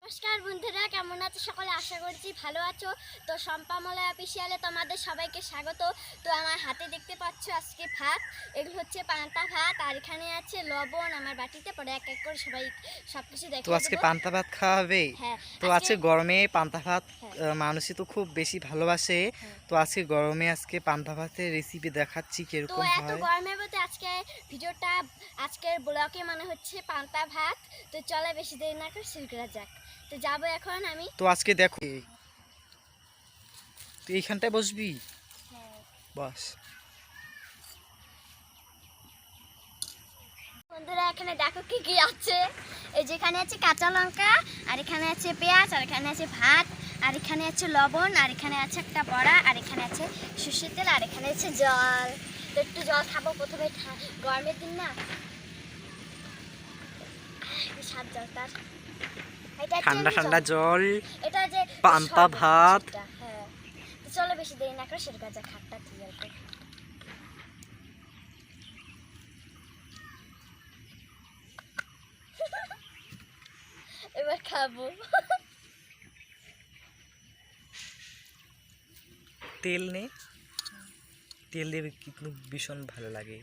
নমস্কার বন্ধুরা, কেমন আছো সকলে? আশা করছি ভালো আছো। তো শম্পা মলয় অফিসিয়ালে তোমাদের সবাইকে স্বাগত। তো আমার হাতে দেখতে পাচ্ছ আজকে ভাত, এগুলো হচ্ছে পান্তা ভাত, আর এখানে আছে লবণ আমার বাটিতে, পরে এক এক করে সবাই সবকিছু দেখে তো আজকে পান্তা ভাত খাওয়া হবে। হ্যাঁ, তো আজকে গরমে পান্তা ভাত হ্যাঁ। মানুষই তো খুব বেশি ভালোবাসে। তো আজকে গরমে আজকে পান্তা ভাতের রেসিপি দেখাচ্ছি তো কিরকম এত হয়। গরমের মধ্যে আজকে ভিডিওটা, আজকের ব্লগে মানে হচ্ছে পান্তা ভাত। তো চলে বেশি দেরি না করে শুরু করা যাক। তো যাবো এখন আমি। তো আজকে দেখো, তুই এইখানটায় বসবি, বস। বন্ধুরা এখানে দেখো কি কি আছে। এই যেখানে আছে কাঁচা লঙ্কা, আর এখানে আছে পেঁয়াজ, আর এখানে আছে ভাত, আর এখানে আছে লবণ, আর এখানে আছে একটা বড়া, আর এখানে আছে সর্ষের তেল, আর এখানে আছে জল। তো একটু জল খাবো প্রথমে, গরমের দিন না, স্বাদ জল তার। এটা ঠান্ডা ঠান্ডা জল, এটা যে পান্তা ভাত। হ্যাঁ, তো চলো বেশি দেরি না করে সেটা যা খাটটা ক্লিয়ার করে। এবার খাবো। তেল নে, তেল দিয়ে কিন্তু ভীষণ ভালো লাগে।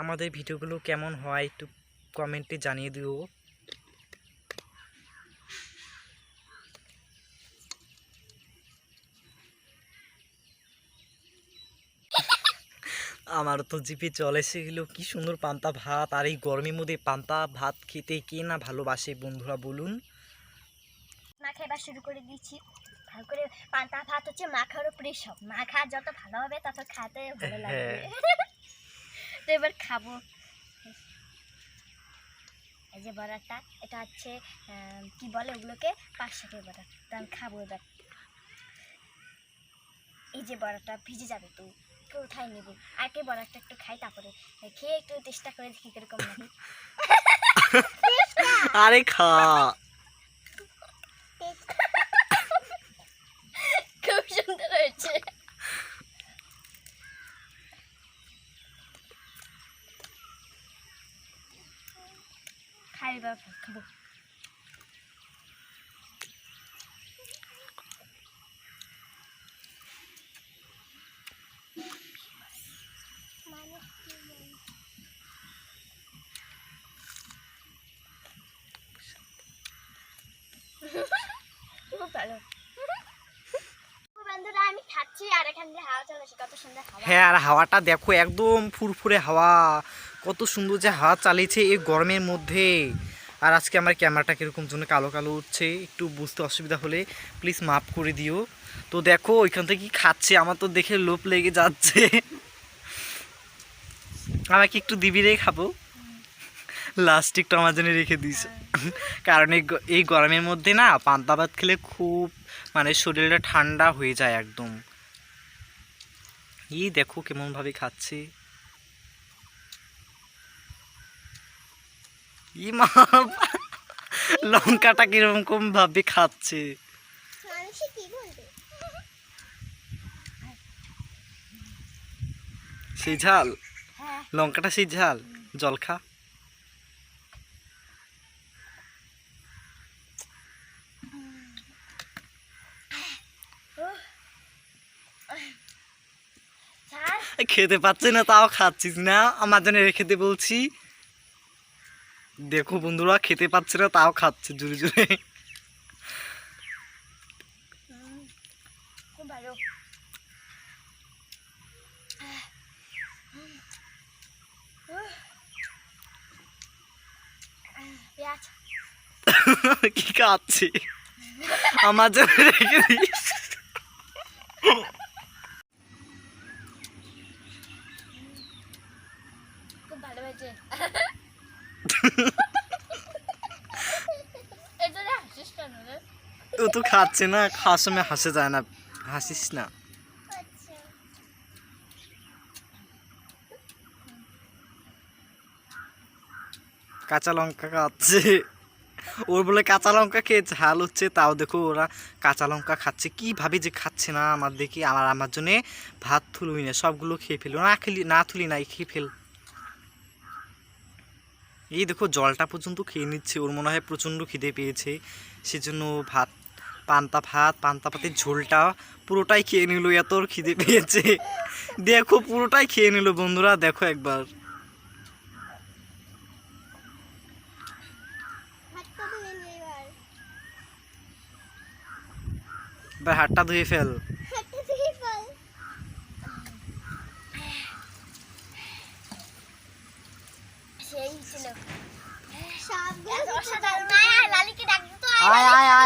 আমাদের ভিডিওগুলো কেমন হয় একটু কমেন্টে জানিয়ে দিও। আমার তো জিপে চলে এসেছিল কি সুন্দর পান্তা ভাত, আর এই গরমের মধ্যে পান্তা ভাত খেতে কে না ভালোবাসে বন্ধুরা বলুন। মাখা এবার শুরু করে দিচ্ছি ভালো করে। পান্তা ভাত হচ্ছে মাখার উপরে সব, মাখা যত ভালো হবে তত খাতে ভালো লাগবে। তো এবার খাবো। এই যে বড়াটা, এটা হচ্ছে কি বলে ওগুলোকে, পাঁচশাকের বড়া। তো আমি খাবো এবার। এই যে বড়াটা ভিজে যাবে, তো কোথায় নেবো, আগে বড়াটা একটু খাই, তারপরে খেয়ে একটু চেষ্টা করে দেখি কিরকম লাগে। আরে খা, খুব সুন্দর হয়েছে। খাই এবার খাবো। খুব ভালো বন্ধুরা, আমি খাচ্ছি আর এখান দিয়ে হাওয়া চলেছে, কত সুন্দর হাওয়া। হ্যাঁ, আর হাওয়াটা দেখো একদম ফুরফুরে হাওয়া, কত সুন্দর যে হাওয়া চালিয়েছে এই গরমের মধ্যে। আর আজকে আমার ক্যামেরাটা কীরকম জন্য কালো কালো উঠছে, একটু বুঝতে অসুবিধা হলে প্লিজ মাফ করে দিও। তো দেখো ওইখান থেকে কি খাচ্ছে, আমার তো দেখে লোভ লেগে যাচ্ছে। আমাকে একটু দিবি রে, খাবো। লাস্টিকটা আমার জন্য রেখে দিস, কারণ এই গরমের মধ্যে না পান্তা ভাত খেলে খুব মানে শরীরটা ঠান্ডা হয়ে যায় একদম। এই দেখো কেমন ভাবে খাচ্ছে। ই মা, লঙ্কাটা কিরকম ভাবে খাচ্ছে। সেই ঝাল, লঙ্কাটা সেই ঝাল। জল খা। খেতে পাচ্ছি না তাও খাচ্ছিস না, আমার জন্য রেখে দে বলছি। দেখো বন্ধুরা, খেতে পাচ্ছে না তাও খাচ্ছে জোরে জোরে। খুব ভালো। পেঁয়াজ কি খাচ্ছে, আমার জন্য রেখে দিস। খুব ভালো হয়েছে। ও তো খাচ্ছে না, খাওয়ার সময় হাসে যায় না, হাসিস না। কাঁচা লঙ্কা খাচ্ছে, ওর বলে কাঁচা লঙ্কা খেয়ে ঝাল হচ্ছে, তাও দেখো ওরা কাঁচা লঙ্কা খাচ্ছে, কীভাবে যে খাচ্ছে না আমার দেখি। আমার জন্যে ভাত থুলুই না, সবগুলো খেয়ে ফেলো, না খেলি না থুলি নাই খেয়ে ফেল। এই দেখো জলটা পর্যন্ত খেয়ে নিচ্ছে, ওর মনে হয় প্রচণ্ড খিদে পেয়েছে, সেজন্য ভাত পান্তা পাতের ঝোলটা পুরোটাই খেয়ে নিল, এত ওর খিদে পেয়েছে। দেখো পুরোটাই খেয়ে নিল বন্ধুরা, দেখো একবার। এবার হাতটা ধুয়ে ফেল। সেই ছিল। লালিকে ডাক দিত। আয় আয় আয়